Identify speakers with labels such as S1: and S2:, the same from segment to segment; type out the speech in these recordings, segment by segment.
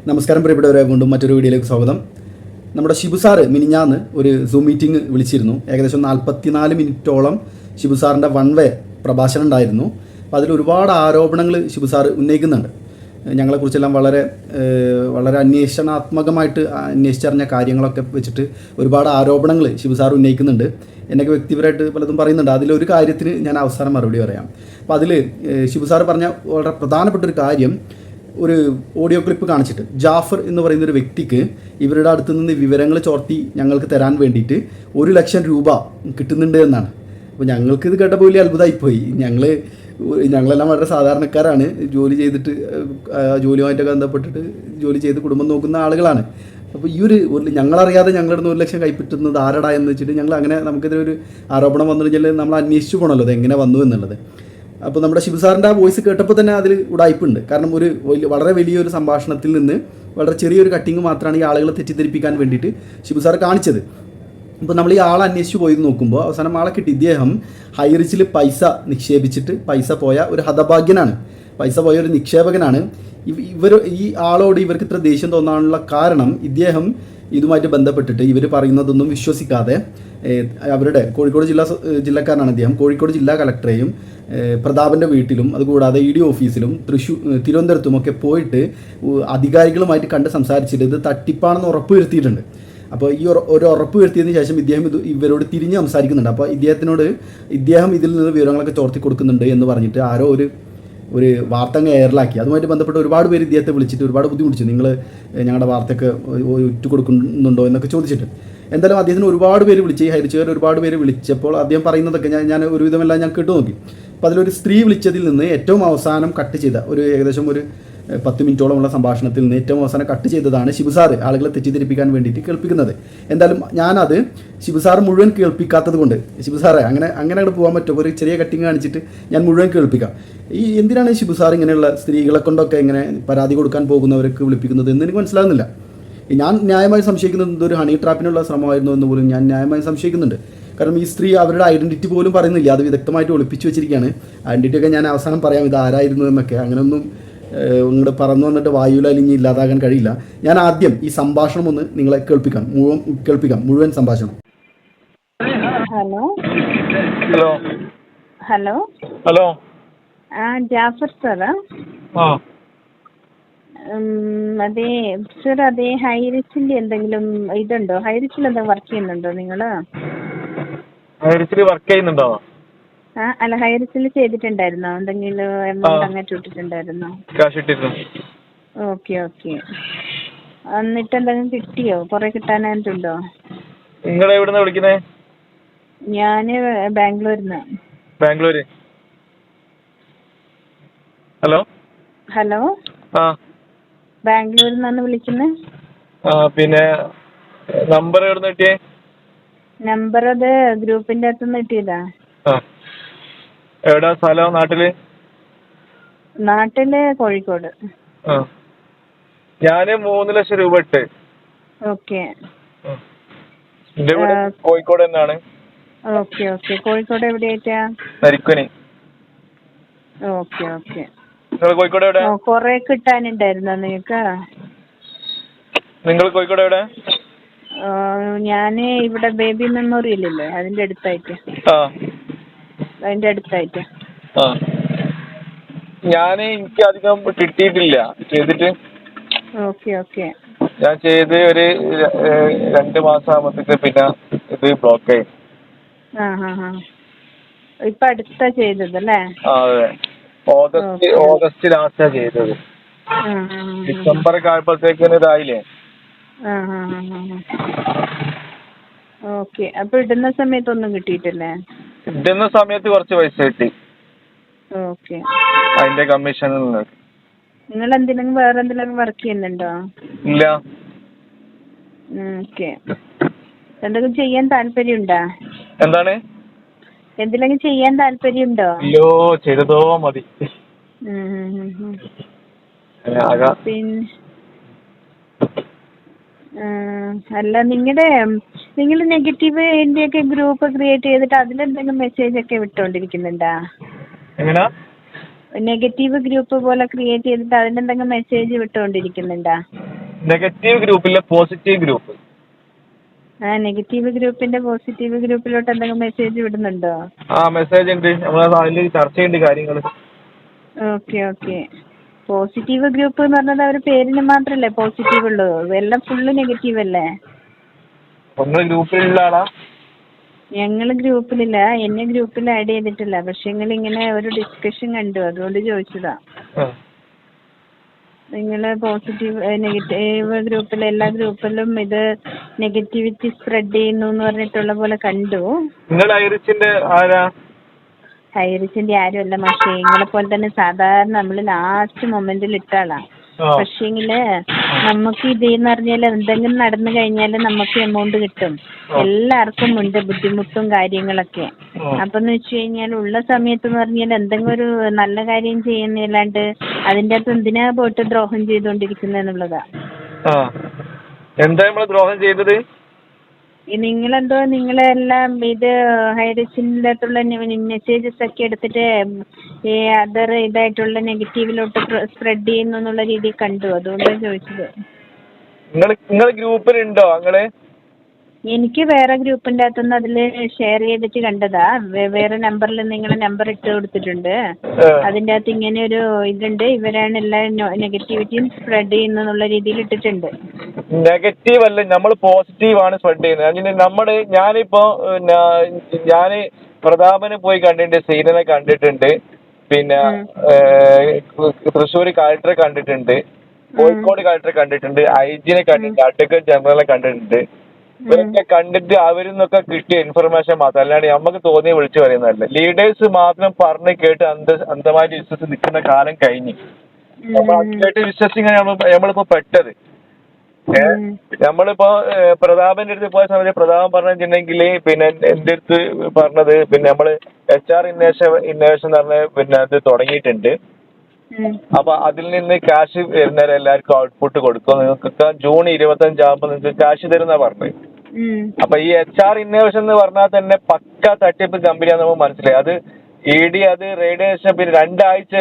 S1: നമസ്കാരം പ്രിയപ്പെട്ടവരെ, വീണ്ടും മറ്റൊരു വീഡിയോയിലേക്ക് സ്വാഗതം. നമ്മുടെ ഷിബു സാറ് മിനിഞ്ഞാന്ന് ഒരു സൂം മീറ്റിംഗ് വിളിച്ചിരുന്നു. ഏകദേശം 44 മിനിറ്റോളം ഷിബു സാറിൻ്റെ വൺ വേ പ്രഭാഷണം ഉണ്ടായിരുന്നു. അപ്പോൾ അതിൽ ഒരുപാട് ആരോപണങ്ങൾ ഷിബു സാറ് ഉന്നയിക്കുന്നുണ്ട്. ഞങ്ങളെക്കുറിച്ചെല്ലാം വളരെ അന്വേഷണാത്മകമായിട്ട് അന്വേഷിച്ചറിഞ്ഞ കാര്യങ്ങളൊക്കെ വെച്ചിട്ട് ഒരുപാട് ആരോപണങ്ങൾ ഷിബു സാർ ഉന്നയിക്കുന്നുണ്ട്. എന്നൊക്കെ വ്യക്തിപരമായിട്ട് പലതും പറയുന്നുണ്ട്. അതിലൊരു കാര്യത്തിന് ഞാൻ അവസാനം മറുപടി പറയാം. അപ്പോൾ അതിൽ ഷിബു സാർ പറഞ്ഞ വളരെ പ്രധാനപ്പെട്ടൊരു കാര്യം, ഒരു ഓഡിയോ ക്ലിപ്പ് കാണിച്ചിട്ട് ജാഫർ എന്ന് പറയുന്നൊരു വ്യക്തിക്ക് ഇവരുടെ അടുത്ത് നിന്ന് വിവരങ്ങൾ ചോർത്തി ഞങ്ങൾക്ക് തരാൻ വേണ്ടിയിട്ട് 1 ലക്ഷം രൂപ കിട്ടുന്നുണ്ട് എന്നാണ്. അപ്പോൾ ഞങ്ങൾക്ക് ഇത് കേട്ടപ്പോൾ വലിയ അത്ഭുതമായിപ്പോയി. ഞങ്ങളെല്ലാം വളരെ സാധാരണക്കാരാണ്, ജോലി ചെയ്തിട്ട് ജോലിയുമായിട്ടൊക്കെ ബന്ധപ്പെട്ടിട്ട് ജോലി ചെയ്ത് കുടുംബം നോക്കുന്ന ആളുകളാണ്. അപ്പോൾ ഈ ഒരു ഞങ്ങളറിയാതെ ഞങ്ങളുടെ 1 ലക്ഷം കൈപ്പറ്റുന്നത് ആരടാ എന്ന് വെച്ചിട്ട് ഞങ്ങൾ അങ്ങനെ നമുക്കെതിരെ ഒരു ആരോപണം വന്നു കഴിഞ്ഞാൽ നമ്മൾ അന്വേഷിച്ചു പോകണമല്ലോ അത് എങ്ങനെ വന്നു എന്നുള്ളത്. അപ്പോൾ നമ്മുടെ ഷിബു സാറിൻ്റെ ആ വോയിസ് കേട്ടപ്പോൾ തന്നെ അതിൽ ഉടായ്പുണ്ട്. കാരണം വളരെ വലിയൊരു സംഭാഷണത്തിൽ നിന്ന് വളരെ ചെറിയൊരു കട്ടിങ് മാത്രമാണ് ഈ ആളുകളെ തെറ്റിദ്ധരിപ്പിക്കാൻ വേണ്ടിയിട്ട് ഷിബു സാർ കാണിച്ചത്. ഇപ്പോൾ നമ്മൾ ഈ ആളെ അന്വേഷിച്ച് പോയി നോക്കുമ്പോൾ അവസാനം ആളെ കിട്ടി. ഇദ്ദേഹം ഹൈറിച്ചിൽ പൈസ നിക്ഷേപിച്ചിട്ട് പൈസ പോയ ഒരു ഹതഭാഗ്യനാണ്, പൈസ പോയ ഒരു നിക്ഷേപകനാണ്. ഈ ആളോട് ഇവർക്ക് ഇത്ര ദേഷ്യം തോന്നാനുള്ള കാരണം, ഇദ്ദേഹം ഇതുമായിട്ട് ബന്ധപ്പെട്ടിട്ട് ഇവർ പറയുന്നതൊന്നും വിശ്വസിക്കാതെ അവരുടെ കോഴിക്കോട് ജില്ലക്കാരനാണ് ഇദ്ദേഹം. കോഴിക്കോട് ജില്ലാ കളക്ടറെയും പ്രതാപൻ്റെ വീട്ടിലും അതുകൂടാതെ ED ഓഫീസിലും തിരുവനന്തപുരത്തുമൊക്കെ പോയിട്ട് അധികാരികളുമായിട്ട് കണ്ട് സംസാരിച്ചിട്ട് ഇത് തട്ടിപ്പാണെന്ന് ഉറപ്പ് വരുത്തിയിട്ടുണ്ട്. അപ്പോൾ ഈ ഒരു ഉറപ്പ് വരുത്തിയതിന് ശേഷം ഇദ്ദേഹം ഇവരോട് തിരിഞ്ഞ് സംസാരിക്കുന്നുണ്ട്. അപ്പോൾ ഇദ്ദേഹം ഇതിൽ നിന്ന് വിവരങ്ങളൊക്കെ ചോർത്തി കൊടുക്കുന്നുണ്ട് എന്ന് പറഞ്ഞിട്ട് ആരോ ഒരു വാർത്ത എയറിലാക്കി. അതുമായിട്ട് ബന്ധപ്പെട്ട് ഒരുപാട് പേര് ഇദ്ദേഹത്തെ വിളിച്ചിട്ട് ഒരുപാട് ബുദ്ധിമുട്ടിച്ചു. നിങ്ങൾ ഞങ്ങളുടെ വാർത്തയൊക്കെ ഉറ്റു കൊടുക്കുന്നുണ്ടോ എന്നൊക്കെ ചോദിച്ചിട്ട്. എന്തായാലും അദ്ദേഹത്തിന് ഒരുപാട് പേര് വിളിച്ച്, ഈ ഹരിച്ചുകാർ ഒരുപാട് പേര് വിളിച്ചപ്പോൾ അദ്ദേഹം പറയുന്നതൊക്കെ ഞാൻ ഒരുവിധമെല്ലാം ഞാൻ കേട്ടു നോക്കി. അപ്പോൾ അതിലൊരു സ്ത്രീ വിളിച്ചതിൽ നിന്ന് ഏറ്റവും അവസാനം കട്ട് ചെയ്ത ഏകദേശം ഒരു 10 മിനിറ്റോളമുള്ള സംഭാഷണത്തിൽ നിന്ന് ഏറ്റവും അവസാനം കട്ട് ചെയ്തതാണ് ഷിബു സാറ് ആളുകളെ തെറ്റിദ്ധരിപ്പിക്കാൻ വേണ്ടിയിട്ട് കേൾപ്പിക്കുന്നത്. എന്തായാലും ഞാനത് ഷിബു സാറ് മുഴുവൻ കേൾപ്പിക്കാത്തത് കൊണ്ട്, ഷിബു സാറെ അങ്ങനെ അങ്ങോട്ട് പോകാൻ പറ്റുമോ? ഒരു ചെറിയ കട്ടിങ് കാണിച്ചിട്ട് ഞാൻ മുഴുവൻ കേൾപ്പിക്കാം. എന്തിനാണ് ഷിബു സാർ ഇങ്ങനെയുള്ള സ്ത്രീകളെ കൊണ്ടൊക്കെ ഇങ്ങനെ പരാതി കൊടുക്കാൻ പോകുന്നവർക്ക് വിളിപ്പിക്കുന്നത് എന്ന് എനിക്ക് മനസ്സിലാകുന്നില്ല. ഞാൻ ന്യായമായി സംശയിക്കുന്നത് ഇതൊരു ഹണി ട്രാപ്പിനുള്ള ശ്രമമായിരുന്നു എന്ന് പോലും ഞാൻ ന്യായമായി സംശയിക്കുന്നുണ്ട്. കാരണം ഈ സ്ത്രീ അവരുടെ ഐഡൻറ്റിറ്റി പോലും പറയുന്നില്ല, അത് വ്യക്തമായിട്ട് ഒളിപ്പിച്ച് വെച്ചിരിക്കുകയാണ്. ഐഡൻറ്റിറ്റിയൊക്കെ ഞാൻ അവസാനം പറയാം, ഇത് ആരായിരുന്നു എന്നൊക്കെ. അങ്ങനെയൊന്നും ഇങ്ങോട്ട് പറന്നു വന്നിട്ട് വായുവിൽ അലിഞ്ഞ് ഇല്ലാതാകാൻ കഴിയില്ല. ഞാൻ ആദ്യം ഈ സംഭാഷണം ഒന്ന് നിങ്ങളെ കേൾപ്പിക്കാം മുഴുവൻ സംഭാഷണം.
S2: Hello
S3: hello
S2: hello
S3: hello
S2: Jafar സാറാ? അതെ സാർ, അതെ ഹൈറിച്ചിൽ എന്തെങ്കിലും ഇതുണ്ടോ? ഹൈറിച്ചിൽ എന്തെങ്കിലും വർക്ക് ചെയ്യുന്നുണ്ടോ നിങ്ങൾ?
S3: ഹൈറിച്ചിൽ വർക്ക് ചെയ്യുന്നുണ്ടോ?
S2: അല്ല, ഹൈറിച്ചിൽ ചെയ്തിട്ടുണ്ടായിരുന്നോ? എന്തെങ്കിലും എമൗണ്ട് അങ്ങോട്ട് ഇട്ടിട്ടുണ്ടായിരുന്നോ?
S3: കാശ് ഇട്ടിരുന്നു.
S2: ഓക്കെ. എന്നിട്ട് എന്തെങ്കിലും കിട്ടിയോ? കുറെ കിട്ടാനായിട്ടുണ്ടോ?
S3: നിങ്ങൾ എവിടുന്നാ വിളിക്കുന്നേ?
S2: ഞാൻ ബാംഗ്ലൂരിന്ന്.
S3: ബാംഗ്ലൂര്. ഹലോ
S2: ബാംഗ്ലൂരിൽ നിന്നാണ് വിളിക്കുന്നത്.
S3: പിന്നെ നമ്പർ എവിടുന്ന് കിട്ടിയേ?
S2: നമ്പർ അത് ഗ്രൂപ്പിന്റെ അകത്തുനിന്ന് കിട്ടിയതാ.
S3: എവിടാ സ്ഥലം?
S2: നാട്ടില് കോഴിക്കോട്.
S3: ഞാന് 3 ലക്ഷം രൂപ ഇട്ട്.
S2: ഓക്കെ.
S3: എന്റെ വീട് കോഴിക്കോട് തന്നെയാണ്.
S2: ഓക്കെ. കോഴിക്കോട് എവിടെയായിട്ടാ?
S3: നരിക്കുനി.
S2: ഓക്കെ.
S3: നിങ്ങൾ കോഴിക്കോട് എവിടെ?
S2: കൊറേ കിട്ടാനുണ്ടായിരുന്നോ നിങ്ങൾക്ക്?
S3: നിങ്ങൾ കോഴിക്കോട് എവിടെ?
S2: ഞാന് ഇവിടെ ബേബി മെമ്മോറിയൽ ഇല്ലേ, അതിന്റെ അടുത്തായിട്ട്.
S3: എനിക്ക് അധികം കിട്ടിയിട്ടില്ല ചെയ്തിട്ട്.
S2: ഓക്കെ.
S3: ഞാൻ ചെയ്ത് ഒരു 2 മാസം ആകുമ്പോഴത്തേക്ക് പിന്നെ ഇത് ബ്ലോക്ക് ആയി.
S2: ഇപ്പൊ അടുത്താ ചെയ്തതല്ലേ?
S3: അതെ, ഓഗസ്റ്റ് ലാസ്റ്റാ ചെയ്തത്. ഡിസംബർ ഒക്കെ ആയപ്പോഴത്തേക്കിന് ഇതായില്ലേ.
S2: ഓക്കെ. അപ്പൊ ഇടുന്ന സമയത്തൊന്നും കിട്ടിയിട്ടില്ലേ?
S3: ഇടുന്ന സമയത്ത് കുറച്ച് പൈസ കിട്ടി.
S2: ഓക്കെ.
S3: അതിന്റെ കമ്മീഷൻ.
S2: നിങ്ങൾ വേറെ എന്തെങ്കിലും വർക്ക് ചെയ്യുന്നുണ്ടോ?
S3: ഇല്ല.
S2: ഓക്കെ. എന്തെങ്കിലും ചെയ്യാൻ താല്പര്യമുണ്ടോ?
S3: എന്താണ്?
S2: എന്തെങ്കിലും ചെയ്യാൻ താല്പര്യമുണ്ടോ?
S3: അയ്യോ, ചെയ്തതോ മതി.
S2: പിന്നെ അല്ല, നിങ്ങൾ നെഗറ്റീവ് ഇന്ത്യയൊക്കെ ഗ്രൂപ്പ് ക്രിയേറ്റ് ചെയ്തിട്ട് അതിലെന്തെങ്കിലും മെസ്സേജ് ഒക്കെ വിട്ടോണ്ടിരിക്കുന്നുണ്ടാ? നെഗറ്റീവ് ഗ്രൂപ്പ് പോലെ ക്രിയേറ്റ് ചെയ്തിട്ട് അതിലെന്തെങ്കിലും മെസ്സേജ് വിട്ടുകൊണ്ടിരിക്കുന്നുണ്ടാ?
S3: നെഗറ്റീവ് ഗ്രൂപ്പിലെ പോസിറ്റീവ് ഗ്രൂപ്പ്.
S2: നെഗറ്റീവ് ഗ്രൂപ്പിന്റെ പോസിറ്റീവ് ഗ്രൂപ്പിലോട്ട് എന്തെങ്കിലും മെസ്സേജ് വിടുന്നുണ്ടോ?
S3: ആ മെസ്സേജ് ഉണ്ട്, നമ്മൾ അതിൽ ചർച്ച ചെയ്യേണ്ട കാര്യങ്ങൾ.
S2: ഓക്കെ. പോസിറ്റീവ് ഗ്രൂപ്പ് എന്ന് പറഞ്ഞത് അവർ പേരിന് മാത്രല്ലേ പോസിറ്റീവ് ഉള്ളൂ, എല്ലാം ഫുള്ള് നെഗറ്റീവ് അല്ലേ?
S3: നിങ്ങൾ ഗ്രൂപ്പിലുള്ള ആളാ?
S2: ഞങ്ങള് ഗ്രൂപ്പിലില്ല, എന്നെ ഗ്രൂപ്പിൽ ആഡ് ചെയ്തിട്ടില്ല. പക്ഷെ ഇങ്ങനെ ഒരു ഡിസ്കഷൻ കണ്ടു, അതുകൊണ്ട് ചോദിച്ചതാ. നിങ്ങള് പോസിറ്റീവ് നെഗറ്റീവ് ഗ്രൂപ്പിൽ എല്ലാ ഗ്രൂപ്പിലും ഇത് നെഗറ്റിവിറ്റി സ്പ്രെഡ് ചെയ്യുന്നു എന്ന് പറഞ്ഞിട്ടുള്ള പോലെ കണ്ടു.
S3: നിങ്ങൾ ഐറിച്ചിന്റെ ആരാ?
S2: ഹൈറിച്ചിന്റെ ആരുമല്ല, പക്ഷേ നിങ്ങളെ പോലെ തന്നെ സാധാരണ നമ്മള് ലാസ്റ്റ് മൊമെന്റിൽ ഇട്ടാളാ. പക്ഷേങ്കില് നമുക്ക് ഇതെന്ന് പറഞ്ഞാൽ എന്തെങ്കിലും നടന്നു കഴിഞ്ഞാല് നമുക്ക് എമൗണ്ട് കിട്ടും. എല്ലാവർക്കും ഉണ്ട് ബുദ്ധിമുട്ടും കാര്യങ്ങളൊക്കെ. അപ്പൊന്ന് വെച്ച് കഴിഞ്ഞാൽ ഉള്ള സമയത്ത് എന്ന് പറഞ്ഞാൽ എന്തെങ്കിലും ഒരു നല്ല കാര്യം ചെയ്യുന്നില്ലാണ്ട് അതിന്റെ അകത്ത് എന്തിനാ പോയിട്ട് ദ്രോഹം ചെയ്തുകൊണ്ടിരിക്കുന്നത് എന്നുള്ളതാ.
S3: എന്താ നമ്മള് ദ്രോഹം ചെയ്തത്?
S2: നിങ്ങളെന്തോ നിങ്ങളെല്ലാം ഇത് ഹൈറിച്ചിൻ്റെ അകത്തുള്ള മെസ്സേജസ് ഒക്കെ എടുത്തിട്ട് ഈ അതർ ഇതായിട്ടുള്ള നെഗറ്റീവിലോട്ട് സ്പ്രെഡ് ചെയ്യുന്നു എന്നുള്ള രീതിയിൽ കണ്ടു, അതുകൊണ്ടാണ് ചോദിച്ചത്.
S3: നിങ്ങൾ ഗ്രൂപ്പിലുണ്ടോ? നിങ്ങള്
S2: എനിക്ക് വേറെ ഗ്രൂപ്പിന്റെ അകത്തുനിന്ന് അതിൽ ഷെയർ ചെയ്തിട്ട് കണ്ടതാ. വേറെ നമ്പറിൽ നിങ്ങളെ നമ്പർ ഇട്ട് കൊടുത്തിട്ടുണ്ട്. അതിന്റെ അകത്ത് ഇങ്ങനെ ഒരു ഇതുണ്ട്, ഇവരാണ് എല്ലാ നെഗറ്റിവിറ്റിയും സ്പ്രെഡ് ചെയ്യുന്നുള്ള രീതിയിൽ ഇട്ടിട്ടുണ്ട്.
S3: നെഗറ്റീവ് അല്ല, നമ്മൾ പോസിറ്റീവ് ആണ് സ്പ്രെഡ് ചെയ്യുന്നത്. അങ്ങനെ ഞാന് പ്രതാപനെ പോയി കണ്ടിട്ടുണ്ട്, സീനനെ കണ്ടിട്ടുണ്ട്, പിന്നെ തൃശ്ശൂർ കളക്ടറെ കണ്ടിട്ടുണ്ട്, കോഴിക്കോട് കളക്ടറെ കണ്ടിട്ടുണ്ട്, ഐജിനെ കണ്ടിട്ടുണ്ട്, അഡ്വക്കേറ്റ് ജനറലെ കണ്ടിട്ടുണ്ട്. ഇവരൊക്കെ കണ്ടിട്ട് അവരിൽ നിന്നൊക്കെ കിട്ടിയ ഇൻഫർമേഷൻ മാത്രം, അല്ലാണ്ട് നമുക്ക് തോന്നിയ വിളിച്ചു പറയുന്നതല്ല. ലീഡേഴ്സ് മാത്രം പറഞ്ഞ് കേട്ട് അന്ധമായിട്ട് വിശ്വസിച്ച് നിൽക്കുന്ന കാലം കഴിഞ്ഞ് നമ്മൾ അതിലായിട്ട് വിശ്വസിങ്ങനെ നമ്മളിപ്പോ പെട്ടത്. നമ്മളിപ്പോ പ്രതാപന്റെ അടുത്ത് പോയ സമയത്ത് പ്രതാപൻ പറഞ്ഞിട്ടുണ്ടെങ്കിൽ പിന്നെ എന്റെ അടുത്ത് പറഞ്ഞത് പിന്നെ നമ്മള് HR ഇന്നോവേഷൻ എന്ന് പറഞ്ഞ പിന്നെ അത് തുടങ്ങിയിട്ടുണ്ട്. അപ്പൊ അതിൽ നിന്ന് ക്യാഷ് വരുന്നവരെ എല്ലാവർക്കും ഔട്ട്പുട്ട് കൊടുക്കും, നിങ്ങൾക്ക് ജൂൺ 25 ആകുമ്പോൾ നിങ്ങൾക്ക് ക്യാഷ് തരുന്ന പറഞ്ഞത്. അപ്പൊ ഈ HR ഇന്നോവേഷൻ എന്ന് പറഞ്ഞാൽ തന്നെ പക്ക തട്ടിപ്പ് കമ്പനിയാന്ന് നമുക്ക് മനസ്സിലായി. അത് ED അത് റേഡിയേഷൻ പിന്നെ 2 ആഴ്ച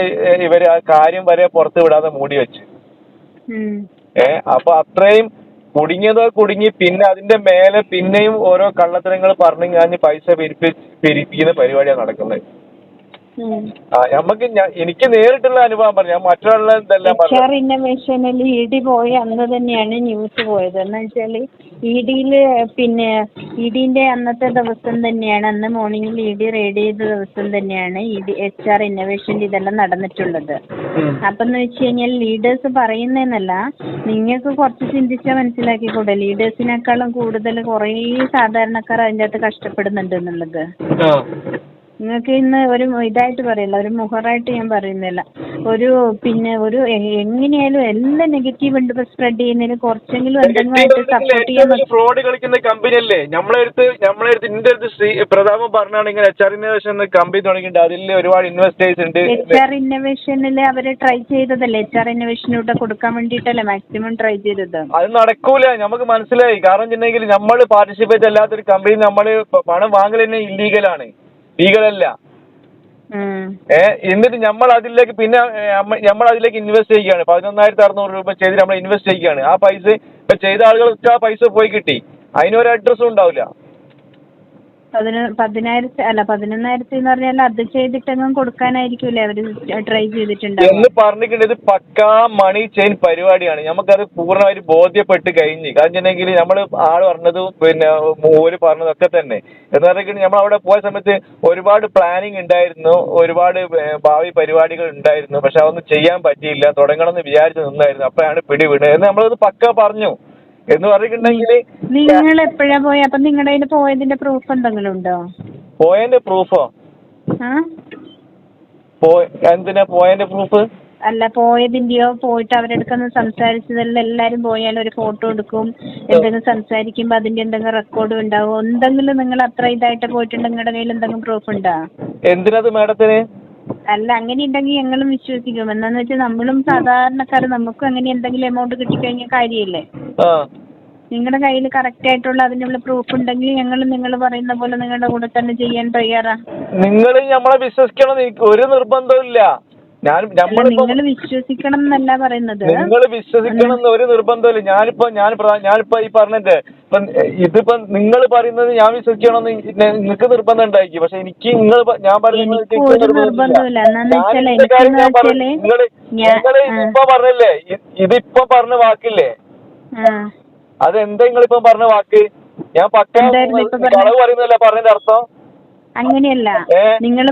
S3: ഇവര് ആ കാര്യം വരെ പുറത്ത് വിടാതെ മൂടി വെച്ച്. അപ്പൊ അത്രയും കുടുങ്ങി. പിന്നെ അതിന്റെ മേലെ പിന്നെയും ഓരോ കള്ളത്തരങ്ങൾ പറഞ്ഞു ഞാൻ പൈസ പിരിപ്പിക്കുന്ന പരിപാടിയാണ് നടക്കുന്നത്. എനിക്ക് നേരിട്ടുള്ള അനുഭവം പറഞ്ഞു, ഞാൻ മറ്റുള്ള ഇതെല്ലാം പറഞ്ഞു.
S2: ഇന്നോവേഷനിൽ ED പോയ അന്ന് തന്നെയാണ് ന്യൂസ് പോയത്. എന്ന് വെച്ചാല് EDയില് പിന്നെ EDന്റെ അന്നത്തെ ദിവസം തന്നെയാണ്, അന്ന് മോർണിംഗിൽ ED റെയ്ഡ് ചെയ്ത ദിവസം തന്നെയാണ് HR ഇന്നോവേഷന്റെ ഇതെല്ലാം നടന്നിട്ടുള്ളത്. അപ്പെന്ന് വെച്ച് കഴിഞ്ഞാൽ ലീഡേഴ്സ് പറയുന്നതെന്നല്ല, നിങ്ങൾക്ക് കുറച്ച് ചിന്തിച്ചാൽ മനസ്സിലാക്കിക്കൂടെ ലീഡേഴ്സിനേക്കാളും കൂടുതൽ കുറേ സാധാരണക്കാർ അതിൻ്റെ അകത്ത് കഷ്ടപ്പെടുന്നുണ്ട് എന്നുള്ളത്. നിങ്ങൾക്ക് ഇന്ന് ഒരു ഇതായിട്ട് പറയില്ല, ഒരു മുഹറായിട്ട് ഞാൻ പറയുന്നില്ല, ഒരു പിന്നെ ഒരു എങ്ങനെയായാലും എല്ലാം നെഗറ്റീവ് ഉണ്ട് സ്പ്രെഡ് ചെയ്യുന്നതിന് കുറച്ചെങ്കിലും എന്തെങ്കിലും സപ്പോർട്ട് ചെയ്യാൻ.
S3: ഫ്രോഡ് കളിക്കുന്ന കമ്പനി അല്ലേ നമ്മളെ അടുത്ത് എന്റെ അടുത്ത് പ്രതാപം പറഞ്ഞാണ് ഇങ്ങനെ HR ഇന്നോവേഷൻ കമ്പനി തുടങ്ങിയിട്ടുണ്ട്, അതിൽ ഒരുപാട് ഇൻവെസ്റ്റേഴ്സ് ഉണ്ട്.
S2: HR ഇന്നോവേഷനിൽ അവര് ട്രൈ ചെയ്തതല്ലേ, HR ഇന്നോവേഷനിലൂടെ കൊടുക്കാൻ വേണ്ടിയിട്ടല്ലേ മാക്സിമം ട്രൈ ചെയ്തത്.
S3: അത് നടക്കൂല, നമുക്ക് മനസ്സിലായി. കാരണം വെച്ചിട്ടുണ്ടെങ്കിൽ നമ്മൾ പാർട്ടിസിപ്പേറ്റ് അല്ലാത്തൊരു കമ്പനി നമ്മൾ പണം വാങ്ങൽ തന്നെ ഇല്ലീഗലാണ്, ലീഗലല്ല. എന്നിട്ട് നമ്മൾ അതിലേക്ക് പിന്നെ നമ്മൾ അതിലേക്ക് ഇൻവെസ്റ്റ് ചെയ്യുകയാണ്. 11,600 രൂപ ചെയ്ത് നമ്മൾ ഇൻവെസ്റ്റ് ചെയ്യുകയാണ്. ആ പൈസ ഇപ്പൊ ചെയ്ത ആളുകൾക്ക് ആ പൈസ പോയി കിട്ടി, അതിനൊരു അഡ്രസ്സും ഉണ്ടാവില്ല.
S2: 11,000 എന്ന് പറഞ്ഞാൽ അത് ചെയ്തിട്ടെങ്കിലും കൊടുക്കാനായിരിക്കൂലേ അവര് ട്രൈ ചെയ്തിട്ടുണ്ടാവും
S3: എന്ന് പറഞ്ഞിട്ടുണ്ട്. ഇത് പക്കാ മണി ചെയിൻ പരിപാടിയാണ്, നമുക്കത് പൂർണ്ണമായിട്ട് ബോധ്യപ്പെട്ട് കഴിഞ്ഞ്. കാരണം നമ്മൾ ആള് പറഞ്ഞത് പിന്നെ ഓര് പറഞ്ഞതൊക്കെ തന്നെ എന്ന് പറഞ്ഞിട്ട് നമ്മൾ അവിടെ പോയ സമയത്ത് ഒരുപാട് പ്ലാനിങ് ഉണ്ടായിരുന്നു, ഒരുപാട് ഭാവി പരിപാടികൾ ഉണ്ടായിരുന്നു. പക്ഷെ അതൊന്നും ചെയ്യാൻ പറ്റിയില്ല, തുടങ്ങണമെന്ന് വിചാരിച്ച് നിന്നായിരുന്നു. അപ്പോഴാണ് പിടിവിടുന്നത് എന്ന് നമ്മളത് പക്ക പറഞ്ഞു എന്ന് പറഞ്ഞിട്ടുണ്ടെങ്കിൽ.
S2: നിങ്ങൾ എപ്പോഴാ പോയ? അപ്പൊ നിങ്ങളുടെ കയ്യിൽ പോയതിന്റെ പ്രൂഫ് എന്തെങ്കിലും ഉണ്ടോ?
S3: പോയതിന്റെ പ്രൂഫോ? എന്തിനാ പോയതിന്റെ പ്രൂഫ്?
S2: അല്ല, പോയതിന്റെയോ പോയിട്ട് അവരെടുക്കുന്ന സംസാരിച്ചതെല്ലാം എല്ലാരും പോയാലും ഒരു ഫോട്ടോ എടുക്കും, എന്തെങ്കിലും സംസാരിക്കുമ്പോ അതിന്റെ എന്തെങ്കിലും റെക്കോർഡ് ഉണ്ടാവും. എന്തെങ്കിലും നിങ്ങൾ അത്ര ഇതായിട്ട് പോയിട്ടുണ്ട്, നിങ്ങളുടെ കയ്യിൽ എന്തെങ്കിലും പ്രൂഫ് ഉണ്ടോ?
S3: എന്തിനത് മാഡത്തിന്?
S2: അല്ല, അങ്ങനെ ഉണ്ടെങ്കിൽ ഞങ്ങളും വിശ്വസിക്കും. എന്താന്ന് വെച്ചാൽ നമ്മളും സാധാരണക്കാർ, നമുക്കും അങ്ങനെ എന്തെങ്കിലും എമൗണ്ട് കിട്ടിക്കഴിഞ്ഞാൽ കാര്യമില്ലേ. നിങ്ങളുടെ കയ്യിൽ കറക്റ്റ് ആയിട്ടുള്ള അതിനുള്ള പ്രൂഫ് ഉണ്ടെങ്കിൽ ഞങ്ങൾ നിങ്ങൾ പറയുന്ന പോലെ നിങ്ങളുടെ കൂടെ തന്നെ ചെയ്യാൻ തയ്യാറാ.
S3: നിങ്ങൾ നമ്മളെ വിശ്വസിക്കണം, ഒരു നിർബന്ധമില്ല. നമ്മളിപ്പോ
S2: നിങ്ങൾ വിശ്വസിക്കണം എന്നല്ല പറയുന്നത്.
S3: നിങ്ങൾ വിശ്വസിക്കണം എന്ന് ഒരു നിർബന്ധമില്ല. ഞാനിപ്പോ ഈ പറഞ്ഞിട്ട് ഇതിപ്പോ നിങ്ങൾ പറയുന്നത് ഞാൻ വിശ്വസിക്കണമെന്ന് നിങ്ങൾക്ക് നിർബന്ധം ഉണ്ടായിരിക്കും. പക്ഷെ എനിക്ക് ഞാൻ പറയുന്നത് ഇപ്പൊ പറഞ്ഞില്ലേ, ഇതിപ്പോ പറഞ്ഞ വാക്കില്ലേ, അതെന്താ നിങ്ങളിപ്പോ പറഞ്ഞ വാക്ക്? ഞാൻ പക്ക കളവ് പറയുന്നല്ല പറഞ്ഞതിന്റെ അർത്ഥം.
S2: അങ്ങനെയല്ല, നിങ്ങൾ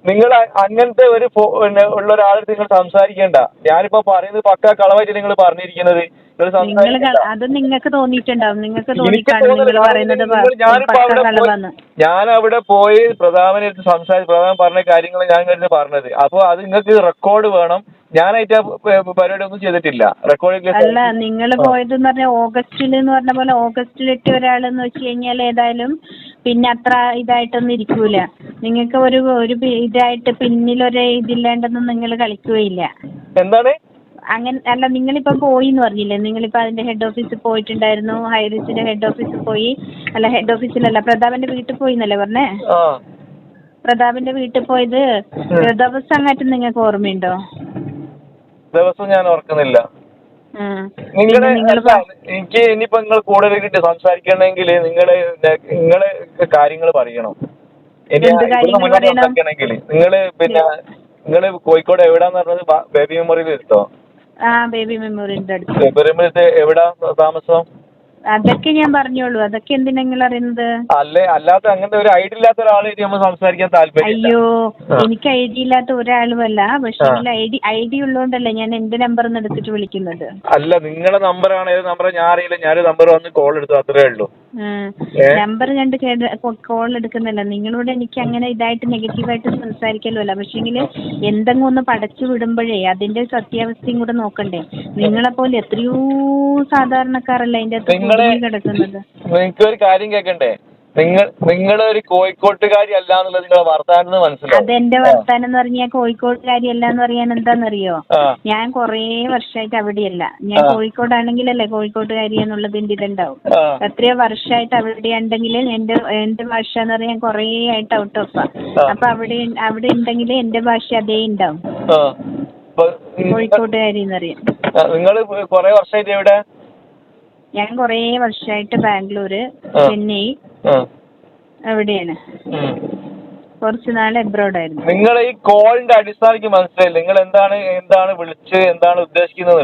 S3: നിങ്ങൾ അങ്ങനത്തെ ഒരു ഉള്ള ഒരാളെ നിങ്ങൾ സംസാരിക്കേണ്ട. ഞാനിപ്പോ പറയുന്നത് പക്ക കളവായിട്ട് നിങ്ങൾ പറഞ്ഞിരിക്കുന്നത്.
S2: അത് നിങ്ങൾക്ക് തോന്നിയിട്ടുണ്ടാവും.
S3: ഞാൻ അവിടെ പോയി പ്രതാപനെ അടുത്ത് സംസാരിച്ച് പ്രതാപൻ പറഞ്ഞ കാര്യങ്ങൾ ഞാൻ കഴിഞ്ഞ് പറഞ്ഞത്. അപ്പൊ അത് നിങ്ങൾക്ക് റെക്കോർഡ് വേണം. ഞാനായിട്ട് പരിപാടി ഒന്നും ചെയ്തിട്ടില്ല. റെക്കോർഡ്
S2: അല്ല, നിങ്ങൾ പോയതെന്ന് പറഞ്ഞാൽ ഓഗസ്റ്റിൽ എന്ന് പറഞ്ഞ പോലെ ഓഗസ്റ്റിലിട്ട് ഒരാളെന്ന് വെച്ച് കഴിഞ്ഞാൽ ഏതായാലും പിന്നെ അത്ര ഇതായിട്ടൊന്നും ഇരിക്കൂല. നിങ്ങൾക്ക് ഒരു ഇതായിട്ട് പിന്നിലൊരു ഇതില്ലാണ്ടെന്നും നിങ്ങൾ കളിക്കുകയില്ല.
S3: എന്താണ്
S2: അങ്ങനെ അല്ല, നിങ്ങളിപ്പോ പോയി എന്ന് പറഞ്ഞില്ലേ, നിങ്ങളിപ്പോ അതിന്റെ ഹെഡ് ഓഫീസിൽ പോയിട്ടുണ്ടായിരുന്നു. ഹൈറിസിന്റെ ഹെഡ് ഓഫീസിൽ പോയി. അല്ല, ഹെഡ് ഓഫീസിലല്ല, പ്രതാപന്റെ വീട്ടിൽ പോയി എന്നല്ലേ പറഞ്ഞേ? പ്രതാപന്റെ വീട്ടിൽ പോയത് ദിവസം അങ്ങാറ്റും നിങ്ങൾക്ക് ഓർമ്മയുണ്ടോ?
S3: ദിവസം ഞാൻ ഓർക്കുന്നില്ല. എനിക്ക് ഇനിയിപ്പോ നിങ്ങൾ കൂടുതൽ കിട്ടി സംസാരിക്കണമെങ്കിൽ നിങ്ങളെ കാര്യങ്ങൾ പറയണം. സംസാരിക്കണമെങ്കിൽ നിങ്ങള് കോഴിക്കോട് എവിടാന്ന് പറഞ്ഞത്? ബേബി മെമ്മോറിയൽ എടുത്തോ?
S2: ബേബി മെമ്മോറിയലിന്റെ അടുത്ത്.
S3: ബേബി മെമ്മോറിയൽ എവിടാ താമസം?
S2: അതൊക്കെ ഞാൻ പറഞ്ഞോളൂ. അതൊക്കെ എന്തിനാ നിങ്ങൾ അറിയുന്നത്?
S3: അല്ലാത്ത അങ്ങനത്തെ ഒരു ഐഡിയ ഇല്ലാത്ത ഒരാളായിട്ട് നമ്മൾ സംസാരിക്കാൻ താല്പര്യം.
S2: അയ്യോ, എനിക്ക് ഐഡിയ ഇല്ലാത്ത ഒരാളുമല്ല. പക്ഷെ ഐഡിയ ഉള്ളതുകൊണ്ടല്ലേ ഞാൻ എന്റെ നമ്പർ എടുത്തിട്ട് വിളിക്കുന്നത്.
S3: അല്ല, നിങ്ങളെ നമ്പറാണ്. ഏത് നമ്പർ ഞാൻ അറിയില്ല. ഞാൻ നമ്പർ വന്ന് കോൾ എടുത്തു, അത്രേ ഉള്ളൂ.
S2: നമ്പർ കണ്ട് കോൾ എടുക്കുന്നില്ല. നിങ്ങളോട് എനിക്ക് അങ്ങനെ ഇതായിട്ട് നെഗറ്റീവായിട്ട് സംസാരിക്കലുമല്ല. പക്ഷെങ്കിൽ എന്തെങ്കിലും ഒന്ന് പടച്ചു വിടുമ്പോഴേ അതിന്റെ സത്യാവസ്ഥയും കൂടെ നോക്കണ്ടേ? നിങ്ങളെപ്പോലെ എത്രയോ സാധാരണക്കാരല്ല അതിന്റെ അകത്ത് കിടക്കുന്നത്.
S3: നിങ്ങൾക്ക് ഒരു കാര്യം കേൾക്കണ്ടേ? നിങ്ങളൊരു കോഴിക്കോട്ടുകാരി അല്ല എന്നുള്ളത് നിങ്ങളെ വർത്താനം മനസ്സിലാവും.
S2: അതെന്റെ വർത്താനം എന്ന് പറഞ്ഞാൽ കോഴിക്കോട്ടുകാരി അല്ല എന്ന് പറയാൻ എന്താണെന്നറിയോ? ഞാൻ കൊറേ വർഷമായിട്ട് അവിടെയല്ല. ഞാൻ കോഴിക്കോടാണെങ്കിലല്ലേ കോഴിക്കോട്ടുകാരി എന്നുള്ളതിന്റെ ഇതുണ്ടാവും. എത്രയോ വർഷമായിട്ട് അവിടെ ഉണ്ടെങ്കിൽ എന്റെ ഭാഷ എന്ന് പറയാൻ കൊറേ ആയിട്ട് ഔട്ട് ഓഫാ. അപ്പൊ അവിടെ ഉണ്ടെങ്കിൽ എന്റെ ഭാഷ അതേ ഉണ്ടാവും. കോഴിക്കോട്ടുകാരി എന്ന് പറയാം.
S3: നിങ്ങൾ കൊറേ വർഷമായിട്ട് എവിടെ?
S2: ഞാൻ കൊറേ വർഷമായിട്ട് ബാംഗ്ലൂര്, ചെന്നൈ അവിടെയാണ്. കുറച്ച് നാൾ എബ്രോഡ് ആയിരുന്നു.
S3: നിങ്ങൾ ഈ കോളിന്റെ അടിസ്ഥാനക്ക് മനസ്സിലായില്ല നിങ്ങൾ എന്താണ് വിളിച്ച് എന്താണ് ഉദ്ദേശിക്കുന്നത്?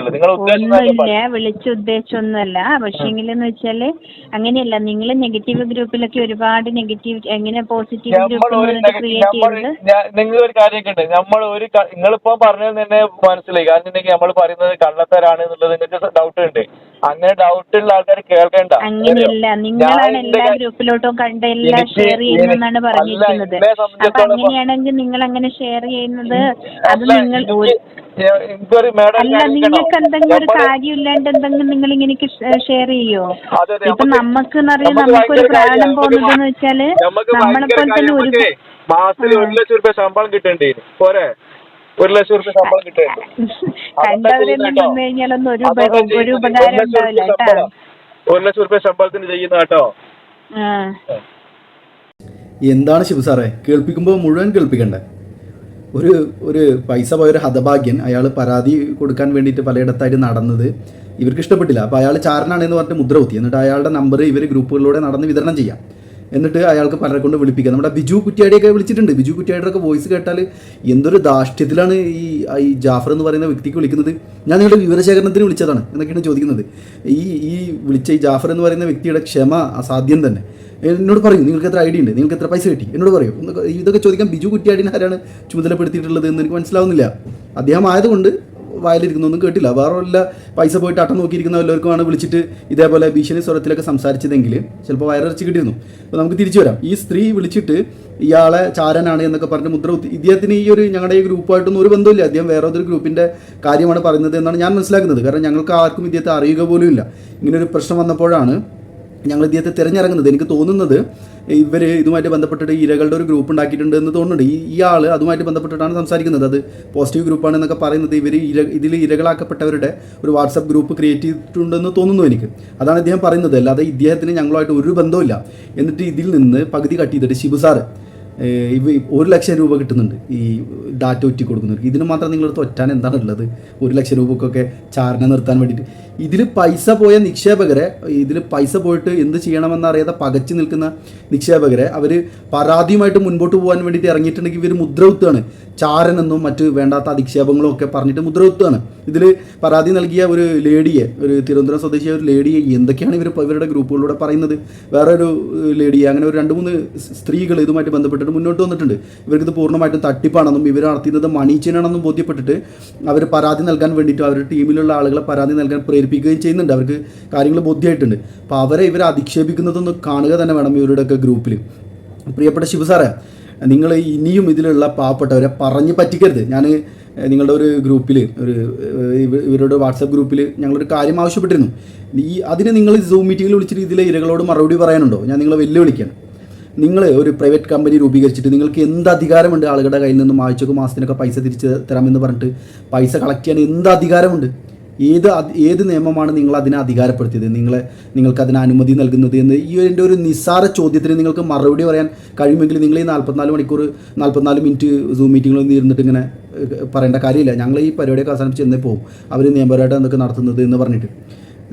S2: ഒന്നുമില്ല, വിളിച്ച് ഉദ്ദേശിച്ചൊന്നുമല്ല. പക്ഷെങ്കിലെന്ന് വെച്ചാല് അങ്ങനെയല്ല, നിങ്ങൾ നെഗറ്റീവ് ഗ്രൂപ്പിലൊക്കെ ഒരുപാട് നെഗറ്റീവ് എങ്ങനെ പോസിറ്റീവ് ഗ്രൂപ്പ് ക്രിയേറ്റ് ചെയ്തത്.
S3: നിങ്ങൾ ഒരു കാര്യമൊക്കെ ഉണ്ട്. നിങ്ങളിപ്പോ പറഞ്ഞത് തന്നെ മനസ്സിലായി. കാരണം നമ്മൾ പറയുന്നത് കള്ളത്തരാണ് എന്നുള്ളത് നിങ്ങൾക്ക് ഡൗട്ട് ഉണ്ട്. അങ്ങനെ ഡൗട്ട് ഉള്ള ആൾക്കാർ കേൾക്കേണ്ട.
S2: അങ്ങനെയല്ല, നിങ്ങളാണ് എല്ലാ ഗ്രൂപ്പിലോട്ടും കണ്ട എല്ലാം ഷെയർ ചെയ്യുന്നതെന്നാണ് പറഞ്ഞിരിക്കുന്നത്. അപ്പൊ അങ്ങനെയാണെങ്കിൽ നിങ്ങൾ അങ്ങനെ ഷെയർ ചെയ്യുന്നത് അത് നിങ്ങൾ അല്ല, നിങ്ങൾക്ക് എന്തെങ്കിലും ഒരു കാര്യം ഇല്ലാണ്ട് എന്തെങ്കിലും നിങ്ങൾ ഇങ്ങനെ ഷെയർ ചെയ്യോ? ഇപ്പൊ നമുക്ക് നമുക്കൊരു പ്രാണം പോകുന്നതെന്ന് വെച്ചാല് നമ്മളെ പോലെ തന്നെ ഒരു
S3: മാസത്തിൽ 1 ലക്ഷം രൂപ ശമ്പളം കിട്ടേണ്ടി പോരെ? 1 ലക്ഷം രൂപ ശമ്പളം കിട്ടേണ്ടി
S2: കണ്ടവരെല്ലാം വന്നു കഴിഞ്ഞാലൊന്നും ഒരു ഉപകാരം ഉണ്ടാവില്ല കേട്ടോ.
S3: 1 ലക്ഷം രൂപ ശമ്പളത്തിന് ചെയ്യുന്ന കേട്ടോ.
S1: എന്താണ് ശിവ സാറേ കേൾപ്പിക്കുമ്പോൾ മുഴുവൻ കേൾപ്പിക്കണ്ടേ? ഒരു പൈസ പോയൊരു ഹതഭാഗ്യൻ, അയാൾ പരാതി കൊടുക്കാൻ വേണ്ടിയിട്ട് പലയിടത്തായിട്ട് നടന്നത് ഇവർക്ക് ഇഷ്ടപ്പെട്ടില്ല. അപ്പോൾ അയാൾ ചാരനാണെന്ന് പറഞ്ഞിട്ട് മുദ്ര കുത്തി. എന്നിട്ട് അയാളുടെ നമ്പർ ഇവർ ഗ്രൂപ്പുകളിലൂടെ നടന്ന് വിതരണം ചെയ്യാം. എന്നിട്ട് അയാൾക്ക് പലരെ കൊണ്ട് വിളിപ്പിക്കുക. നമ്മുടെ ബിജു കുറ്റ്യാടിയൊക്കെ വിളിച്ചിട്ടുണ്ട്. ബിജു കുറ്റ്യാടിയുടെ ഒക്കെ വോയിസ് കേട്ടാൽ എന്തൊരു ധാർഷ്ട്യത്തിലാണ് ഈ ജാഫർ എന്ന് പറയുന്ന വ്യക്തിക്ക് വിളിക്കുന്നത്. ഞാൻ നിങ്ങളുടെ വിവരശേഖരണത്തിന് വിളിച്ചതാണ് എന്നൊക്കെയാണ് ചോദിക്കുന്നത്. ഈ വിളിച്ച ഈ ജാഫർ എന്ന് പറയുന്ന വ്യക്തിയുടെ ക്ഷമ അസാധ്യം തന്നെ. എന്നോട് പറയൂ, നിങ്ങൾക്ക് എത്ര ഐഡിയ ഉണ്ട്, നിങ്ങൾക്ക് എത്ര പൈസ കിട്ടി, എന്നോട് പറയൂ. ഇതൊക്കെ ചോദിക്കാൻ ബിജു കുറ്റ്യാടിനെ ആരാണ് ചുമതലപ്പെടുത്തിയിട്ടുള്ളത് എന്ന് എനിക്ക് മനസ്സിലാവുന്നില്ല. അദ്ദേഹം ആയതുകൊണ്ട് വായിലിരിക്കുന്നൊന്നും കേട്ടില്ല. വേറെ വല്ല പൈസ പോയിട്ട് അട്ടം നോക്കിയിരിക്കുന്ന എല്ലാവർക്കുമാണ് വിളിച്ചിട്ട് ഇതേപോലെ ഭീഷണി സ്വരത്തിലൊക്കെ സംസാരിച്ചതെങ്കിൽ ചിലപ്പോൾ വയറിറച്ചി കിട്ടിയിരുന്നു. അപ്പോൾ നമുക്ക് തിരിച്ചു വരാം. ഈ സ്ത്രീ വിളിച്ചിട്ട് ഇയാളെ ചാരനാണ് എന്നൊക്കെ പറഞ്ഞ് മുദ്ര കുത്തി. ഇദ്ദേഹത്തിന് ഞങ്ങളുടെ ഈ ഗ്രൂപ്പായിട്ടൊന്നും ഒരു ബന്ധമില്ല. അദ്ദേഹം വേറെ ഒരു ഗ്രൂപ്പിൻ്റെ കാര്യമാണ് പറയുന്നത് എന്നാണ് ഞാൻ മനസ്സിലാക്കുന്നത്. കാരണം ഞങ്ങൾക്ക് ആർക്കും ഇദ്ദേഹത്തെ അറിയുക പോലും ഇല്ല. ഇങ്ങനൊരു പ്രശ്നം വന്നപ്പോഴാണ് ഞങ്ങൾ ഇദ്ദേഹത്തെ തിരഞ്ഞിറങ്ങുന്നത്. എനിക്ക് തോന്നുന്നത് ഇവർ ഇതുമായിട്ട് ബന്ധപ്പെട്ടിട്ട് ഇരകളുടെ ഒരു ഗ്രൂപ്പ് ഉണ്ടാക്കിയിട്ടുണ്ട് എന്ന് തോന്നുന്നുണ്ട്. ഈ ആൾ അതുമായിട്ട് ബന്ധപ്പെട്ടിട്ടാണ് സംസാരിക്കുന്നത്. അത് പോസിറ്റീവ് ഗ്രൂപ്പാണ് എന്നൊക്കെ പറയുന്നത്. ഇതിൽ ഇരകളാക്കപ്പെട്ടവരുടെ ഒരു വാട്സപ്പ് ഗ്രൂപ്പ് ക്രിയേറ്റ് ചെയ്തിട്ടുണ്ടെന്ന് തോന്നുന്നു എനിക്ക്. അതാണ് ഇദ്ദേഹം പറയുന്നത്. അല്ലാതെ ഇദ്ദേഹത്തിന് ഞങ്ങളുമായിട്ട് ഒരു ബന്ധമില്ല. എന്നിട്ട് ഇതിൽ നിന്ന് പകുതി കട്ട് ചെയ്തിട്ട് ഇവ 1,00,000 രൂപ കിട്ടുന്നുണ്ട് ഈ ഡാറ്റ ഒറ്റി കൊടുക്കുന്നവർക്ക്. ഇതിന് മാത്രം നിങ്ങളടുത്ത് ഒറ്റാൻ എന്താണ് ഉള്ളത്? 1,00,000 രൂപക്കൊക്കെ ചാറിനെ നിർത്താൻ വേണ്ടിയിട്ട്. ഇതിൽ പൈസ പോയ നിക്ഷേപകരെ, ഇതിൽ പൈസ പോയിട്ട് എന്ത് ചെയ്യണമെന്നറിയാതെ പകച്ചു നിൽക്കുന്ന നിക്ഷേപകരെ അവർ പരാതിയുമായിട്ട് മുൻപോട്ട് പോകാൻ വേണ്ടിയിട്ട് ഇറങ്ങിയിട്ടുണ്ടെങ്കിൽ ഇവർ മുദ്രകുത്തുകയാണ്. ചാരനെന്നും മറ്റ് വേണ്ടാത്ത അധിക്ഷേപങ്ങളും ഒക്കെ പറഞ്ഞിട്ട് മുദ്രകുത്തുകയാണ്. ഇതിൽ പരാതി നൽകിയ ഒരു ലേഡിയെ, ഒരു തിരുവനന്തപുരം സ്വദേശിയായ ഒരു ലേഡിയെ എന്തൊക്കെയാണ് ഇവരുടെ ഗ്രൂപ്പുകളിലൂടെ പറയുന്നത്. വേറൊരു ലേഡിയെ, അങ്ങനെ ഒരു 2-3 സ്ത്രീകൾ ഇതുമായിട്ട് ബന്ധപ്പെട്ടിട്ട് മുന്നോട്ട് വന്നിട്ടുണ്ട്. ഇവർക്കിത് പൂർണ്ണമായിട്ടും തട്ടിപ്പാണെന്നും ഇവർ നടത്തുന്നത് മണി ചെയിനാണെന്നും ബോധ്യപ്പെട്ടിട്ട് അവർ പരാതി നൽകാൻ വേണ്ടിയിട്ട് അവരുടെ ടീമിലുള്ള ആളുകളെ പരാതി നൽകാൻ പ്രേരിപ്പിക്കുകയും ചെയ്യുന്നുണ്ട്. അവർക്ക് കാര്യങ്ങൾ ബോധ്യമായിട്ടുണ്ട്. അപ്പോൾ അവരെ ഇവരെ അധിക്ഷേപിക്കുന്നതൊന്ന് കാണുക തന്നെ വേണം ഇവരുടെയൊക്കെ ഗ്രൂപ്പിൽ. പ്രിയപ്പെട്ട ശിവു സാറേ, നിങ്ങൾ ഇനിയും ഇതിലുള്ള പാവപ്പെട്ടവരെ പറഞ്ഞ് പറ്റിക്കരുത്. ഞാൻ നിങ്ങളുടെ ഒരു ഗ്രൂപ്പിൽ, ഇവരുടെ വാട്സാപ്പ് ഗ്രൂപ്പിൽ ഞങ്ങളൊരു കാര്യം ആവശ്യപ്പെട്ടിരുന്നു. അതിന് നിങ്ങൾ സൂം മീറ്റിങ്ങിൽ വിളിച്ചിട്ട് ഇതിലെ ഇരകളോട് മറുപടി പറയാനുണ്ടോ? ഞാൻ നിങ്ങളെ വെല്ലുവിളിക്കുകയാണ്. നിങ്ങൾ ഒരു പ്രൈവറ്റ് കമ്പനി രൂപീകരിച്ചിട്ട് നിങ്ങൾക്ക് എന്ത് അധികാരമുണ്ട് ആളുകളുടെ കയ്യിൽ നിന്നും ആഴ്ചക്കും മാസത്തിനൊക്കെ പൈസ തിരിച്ച് തരാമെന്ന് പറഞ്ഞിട്ട് പൈസ കളക്ട് ചെയ്യാൻ എന്ത് അധികാരമുണ്ട്? ഏത് നിയമമാണ് നിങ്ങൾ അതിനെ അധികാരപ്പെടുത്തിയത്? നിങ്ങൾക്ക് അതിന് അനുമതി നൽകുന്നത് എന്ന് എൻ്റെ ഒരു നിസ്സാര ചോദ്യത്തിന് നിങ്ങൾക്ക് മറുപടി പറയാൻ കഴിയുമെങ്കിൽ നിങ്ങൾ ഈ 44 മിനിറ്റ് സൂം മീറ്റിങ്ങിലൊന്നും ഇരുന്നിട്ട് ഇങ്ങനെ പറയേണ്ട കാര്യമില്ല. ഞങ്ങൾ ഈ പരിപാടിയൊക്കെ അവസാനിപ്പിച്ച് എന്നേ പോകും അവർ നിയമപരമായിട്ട് എന്തൊക്കെ നടത്തുന്നത് എന്ന് പറഞ്ഞിട്ട്.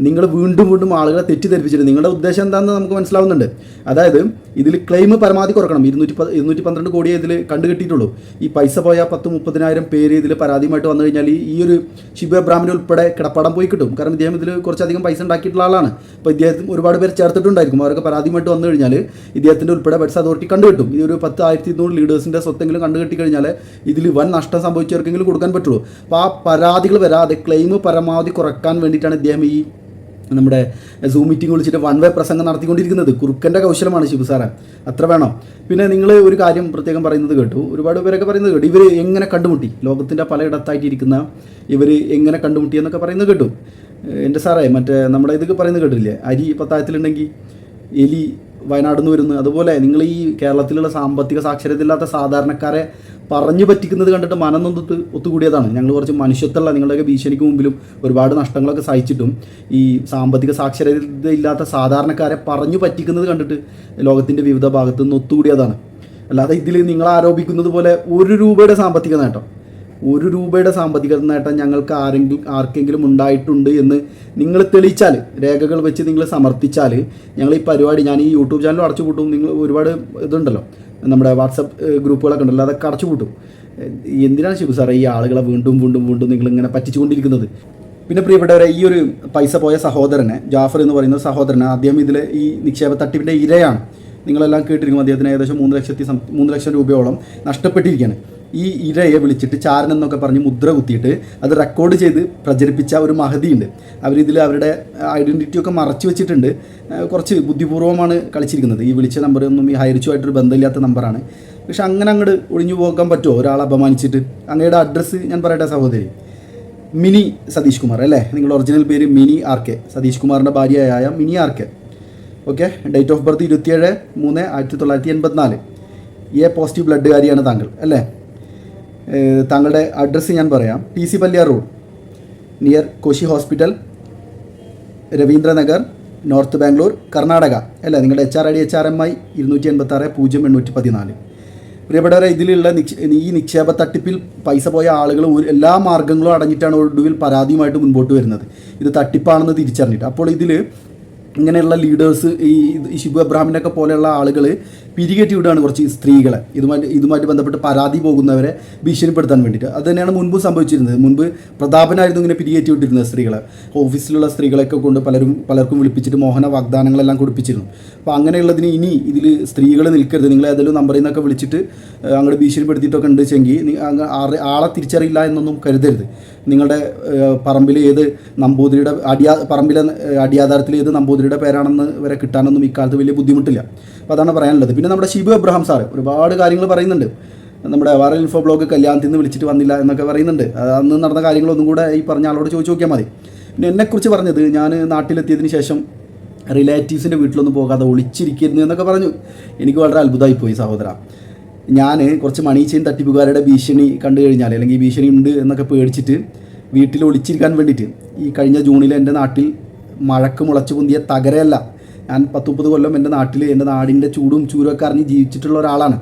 S1: നിങ്ങൾ വീണ്ടും ആളുകളെ തെറ്റിദ്ധരിപ്പിച്ചിട്ട് നിങ്ങളുടെ ഉദ്ദേശം എന്താണെന്ന് നമുക്ക് മനസ്സിലാവുന്നുണ്ട്. അതായത് ഇതിൽ ക്ലെയിം പരമാവധി കുറക്കണം. 212 കോടിയെ ഇതിൽ കണ്ടുകെട്ടിയിട്ടുള്ളൂ. ഈ പൈസ പോയ 10-30,000 പേര് ഇതിൽ പരാതിയുമായിട്ട് വന്നു കഴിഞ്ഞാൽ ഈ ഒരു ഷിബു എബ്രാഹിമിന് ഉൾപ്പെടെ കിടപ്പാടം പോയി കിട്ടും. കാരണം ഇദ്ദേഹം ഇതിൽ കുറച്ചധികം പൈസ ഉണ്ടാക്കിയിട്ടുള്ള ആളാണ്. അപ്പോൾ ഇദ്ദേഹത്തിന് ഒരുപാട് പേര് ചേർത്തിട്ടുണ്ടായിരിക്കും. അവർക്ക് പരാതിയുമായിട്ട് വന്നു കഴിഞ്ഞാൽ ഇദ്ദേഹത്തിൻ്റെ ഉൾപ്പെടെ ബഡ്സ് അതോറിറ്റി കണ്ടുകിട്ടും. ഈ ഒരു 10,200 ലീഡേഴ്സിൻ്റെ സ്വത്തെങ്കിലും കണ്ടുകെട്ടി കഴിഞ്ഞാൽ ഇതിൽ വൻ നഷ്ടം സംഭവിച്ചവർക്കെങ്കിലും കൊടുക്കാൻ പറ്റുള്ളൂ. അപ്പോൾ ആ പരാതികൾ വരാതെ ക്ലെയിം പരമാവധി കുറക്കാൻ വേണ്ടിയിട്ടാണ് ഇദ്ദേഹം ഈ നമ്മുടെ സൂം മീറ്റിംഗ് വിളിച്ചിട്ട് വൺ വേ പ്രസംഗം നടത്തിക്കൊണ്ടിരിക്കുന്നത്. കുറുക്കൻ്റെ കൗശലമാണ് ശിവു സാറേ, അത്ര വേണം. പിന്നെ നിങ്ങൾ ഒരു കാര്യം പ്രത്യേകം പറയുന്നത് കേട്ടു, ഒരുപാട് പേരൊക്കെ പറയുന്നത് കേട്ടു, ഇവർ എങ്ങനെ കണ്ടുമുട്ടി, ലോകത്തിൻ്റെ പലയിടത്തായിട്ടിരിക്കുന്ന ഇവർ എങ്ങനെ കണ്ടുമുട്ടി എന്നൊക്കെ പറയുന്നത് കേട്ടു. എൻ്റെ സാറേ, മറ്റേ നമ്മുടെ ഇതൊക്കെ പറയുന്നത് കേട്ടില്ലേ, അരി പത്തായത്തിലുണ്ടെങ്കിൽ എലി വയനാട് നിന്ന് വരുന്നു. അതുപോലെ നിങ്ങൾ ഈ കേരളത്തിലുള്ള സാമ്പത്തിക സാക്ഷരതയില്ലാത്ത സാധാരണക്കാരെ പറഞ്ഞു പറ്റിക്കുന്നത് കണ്ടിട്ട് മനം നൊന്തിട്ട് ഒത്തുകൂടിയതാണ്. ഞങ്ങൾ കുറച്ച് മനുഷ്യത്തുള്ള നിങ്ങളുടെയൊക്കെ ഭീഷണിക്ക് മുമ്പിലും ഒരുപാട് നഷ്ടങ്ങളൊക്കെ സഹിച്ചിട്ടും ഈ സാമ്പത്തിക സാക്ഷരതയില്ലാത്ത സാധാരണക്കാരെ പറഞ്ഞു പറ്റിക്കുന്നത് കണ്ടിട്ട് ലോകത്തിൻ്റെ വിവിധ ഭാഗത്തു നിന്ന് ഒത്തുകൂടിയതാണ്. അല്ലാതെ ഇതിൽ നിങ്ങൾ ആരോപിക്കുന്നത് പോലെ 1 രൂപയുടെ സാമ്പത്തിക നേട്ടം, 1 രൂപയുടെ സാമ്പത്തിക നേട്ടം ഞങ്ങൾക്ക് ആർക്കെങ്കിലും ഉണ്ടായിട്ടുണ്ട് എന്ന് നിങ്ങൾ തെളിയിച്ചാൽ, രേഖകൾ വെച്ച് നിങ്ങൾ സമർത്ഥിച്ചാൽ, ഞങ്ങൾ ഈ പരിപാടി, ഞാൻ ഈ യൂട്യൂബ് ചാനൽ അടച്ചു പൂട്ടും. നിങ്ങൾ ഒരുപാട് ഇതുണ്ടല്ലോ, നമ്മുടെ വാട്സപ്പ് ഗ്രൂപ്പുകളൊക്കെ ഉണ്ടല്ലോ, അതൊക്കെ അടച്ചു പൂട്ടും. എന്തിനാണ് ശിവു സാറേ ഈ ആളുകളെ വീണ്ടും നിങ്ങളിങ്ങനെ പറ്റിച്ചുകൊണ്ടിരിക്കുന്നത്? പിന്നെ പ്രിയപ്പെട്ടവരെ, ഈ ഒരു പൈസ പോയ സഹോദരനെ, ജാഫർ എന്ന് പറയുന്ന സഹോദരനെ, അദ്ദേഹം ഇതിൽ ഈ നിക്ഷേപ തട്ടിപ്പിൻ്റെ ഇരയാണ്. നിങ്ങളെല്ലാം കേട്ടിരിക്കും. അദ്ദേഹത്തിന് ഏകദേശം 3 ലക്ഷം രൂപയോളം നഷ്ടപ്പെട്ടിരിക്കുകയാണ്. ഈ ഇരയെ വിളിച്ചിട്ട് ചാരൻ എന്നൊക്കെ പറഞ്ഞ് മുദ്ര കുത്തിയിട്ട് അത് റെക്കോർഡ് ചെയ്ത് പ്രചരിപ്പിച്ച ഒരു മഹതിയുണ്ട്. അവരിതിൽ അവരുടെ ഐഡൻറ്റിറ്റിയൊക്കെ മറച്ചു വെച്ചിട്ടുണ്ട്. കുറച്ച് ബുദ്ധിപൂർവ്വമാണ് കളിച്ചിരിക്കുന്നത്. ഈ വിളിച്ച നമ്പറൊന്നും ഈ ഹൈറിച്ചുമായിട്ടൊരു ബന്ധമില്ലാത്ത നമ്പറാണ്. പക്ഷെ അങ്ങനെ അങ്ങോട്ട് ഒഴിഞ്ഞു പോകാൻ പറ്റുമോ ഒരാളെ അപമാനിച്ചിട്ട്? അങ്ങയുടെ അഡ്രസ്സ് ഞാൻ പറയട്ടെ സഹോദരി, മിനി സതീഷ് കുമാർ അല്ലേ, നിങ്ങളുടെ ഒറിജിനൽ പേര് മിനി RK, സതീഷ് കുമാറിൻ്റെ ഭാര്യയായ Mini RK. Okay, date of birth 27/3/1984. Positive ബ്ലഡുകാരിയാണ് താങ്കൾ അല്ലേ? താങ്കളുടെ അഡ്രസ്സ് ഞാൻ പറയാം. TC Palliyar road, near Koshy hospital, Raveendranagar, north Bangalore, Karnataka അല്ലേ? നിങ്ങളുടെ HRID HRMI 286-0814. പ്രിയപ്പെട്ടവരെ, ഇതിലുള്ള ഈ നിക്ഷേപ തട്ടിപ്പിൽ പൈസ പോയ ആളുകൾ എല്ലാ മാർഗ്ഗങ്ങളും അടഞ്ഞിട്ടാണ് ഒടുവിൽ പരാതിയുമായിട്ട് മുൻപോട്ട് വരുന്നത്, ഇത് തട്ടിപ്പാണെന്ന് തിരിച്ചറിഞ്ഞിട്ട്. അപ്പോൾ ഇതിൽ ഇങ്ങനെയുള്ള ലീഡേഴ്സ്, ഈ ഷിബു എബ്രാഹിമിനൊക്കെ പോലെയുള്ള ആളുകൾ പിരികെട്ടി വിടുകയാണ് കുറച്ച് സ്ത്രീകളെ, ഇതുമായിട്ട് ബന്ധപ്പെട്ട് പരാതി പോകുന്നവരെ ഭീഷണിപ്പെടുത്താൻ വേണ്ടിയിട്ട്. അത് തന്നെയാണ് മുൻപ് സംഭവിച്ചിരുന്നത്. മുൻപ് പ്രതാപനായിരുന്നു ഇങ്ങനെ പിരികെട്ടി വിട്ടിരുന്നത് സ്ത്രീകളെ. ഓഫീസിലുള്ള സ്ത്രീകളെയൊക്കെ കൊണ്ട് പലർക്കും വിളിപ്പിച്ചിട്ട് മോഹന വാഗ്ദാനങ്ങളെല്ലാം കൊടുപ്പിച്ചിരുന്നു. അപ്പോൾ അങ്ങനെയുള്ളതിന് ഇനി ഇതിൽ സ്ത്രീകൾ നിൽക്കരുത്. നിങ്ങൾ ഏതെങ്കിലും നമ്പറിൽ നിന്നൊക്കെ വിളിച്ചിട്ട് അങ്ങോട്ട് ഭീഷണിപ്പെടുത്തിയിട്ടൊക്കെ ഉണ്ട് വെച്ചെങ്കിൽ ആളെ തിരിച്ചറിയില്ല എന്നൊന്നും കരുതരുത്. നിങ്ങളുടെ പറമ്പിൽ ഏത് നമ്പൂതിരിയുടെ പറമ്പിലെ അടിയാധാരത്തിൽ ഏത് നമ്പൂതിരിയുടെ പേരാണെന്ന് വരെ കിട്ടാനൊന്നും ഇക്കാലത്ത് വലിയ ബുദ്ധിമുട്ടില്ല. അപ്പോൾ അതാണ് പറയാനുള്ളത്. പിന്നെ നമ്മുടെ ഷിബു എബ്രഹാം സാറ് ഒരുപാട് കാര്യങ്ങൾ പറയുന്നുണ്ട്. നമ്മുടെ വൈറൽ ഇൻഫോ ബ്ലോഗ് കല്യാണത്തിൽ നിന്ന് വിളിച്ചിട്ട് വന്നില്ല എന്നൊക്കെ പറയുന്നുണ്ട്. അന്ന് നടന്ന കാര്യങ്ങളൊന്നും കൂടെ ഈ പറഞ്ഞ ആളോട് ചോദിച്ചു നോക്കിയാൽ മതി. പിന്നെ എന്നെക്കുറിച്ച് പറഞ്ഞത്, ഞാൻ നാട്ടിലെത്തിയതിന് ശേഷം റിലേറ്റീവ്സിൻ്റെ വീട്ടിലൊന്നും പോകാതെ ഒളിച്ചിരിക്കുന്നു എന്നൊക്കെ പറഞ്ഞു. എനിക്ക് വളരെ അത്ഭുതമായിപ്പോയി സഹോദര. ഞാൻ കുറച്ച് മണി ചെയിൻ തട്ടിപ്പുകാരുടെ ഭീഷണി കണ്ടു കഴിഞ്ഞാൽ, അല്ലെങ്കിൽ ഭീഷണി ഉണ്ട് എന്നൊക്കെ പേടിച്ചിട്ട് വീട്ടിൽ ഒളിച്ചിരിക്കാൻ വേണ്ടിയിട്ട് ഈ കഴിഞ്ഞ ജൂണിൽ എൻ്റെ നാട്ടിൽ മഴക്ക് മുളച്ചു പൊന്തിയ തകരയല്ല. ഞാൻ 10-30 കൊല്ലം എൻ്റെ നാട്ടിൽ എൻ്റെ നാടിൻ്റെ ചൂടും ചൂരൊക്കെ അറിഞ്ഞ് ജീവിച്ചിട്ടുള്ള ഒരാളാണ്.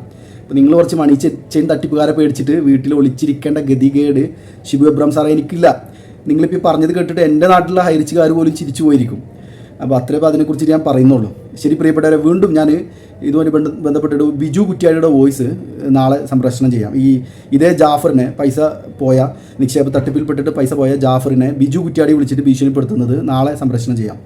S1: അപ്പോൾ നിങ്ങൾ കുറച്ച് മണി ചെയിൻ തട്ടിപ്പുകാരെ പേടിച്ചിട്ട് വീട്ടിൽ ഒളിച്ചിരിക്കേണ്ട ഗതികേട് ഷിബു എബ്രഹാം സാറേ എനിക്കില്ല. നിങ്ങളിപ്പോൾ ഈ പറഞ്ഞത് കേട്ടിട്ട് എൻ്റെ നാട്ടിലുള്ള ഹൈറിച്ചുകാർ പോലും ചിരിച്ചു പോയിരിക്കും. അപ്പോൾ അത്രയും അതിനെക്കുറിച്ച് ഞാൻ പറയുന്നുള്ളൂ. ശരി പ്രിയപ്പെട്ടവരെ, വീണ്ടും ഞാൻ ഇതുമായി ബന്ധപ്പെട്ടിട്ട് ബിജു കുറ്റ്യാടിയുടെ വോയിസ് നാളെ സംപ്രേഷണം ചെയ്യാം. ഇതേ ജാഫറിനെ പൈസ പോയ നിക്ഷേപ തട്ടിപ്പിൽപ്പെട്ടിട്ട് പൈസ പോയ ജാഫറിനെ ബിജു കുറ്റ്യാടി വിളിച്ചിട്ട് ഭീഷണിപ്പെടുത്തുന്നത് നാളെ സംപ്രേഷണം ചെയ്യാം.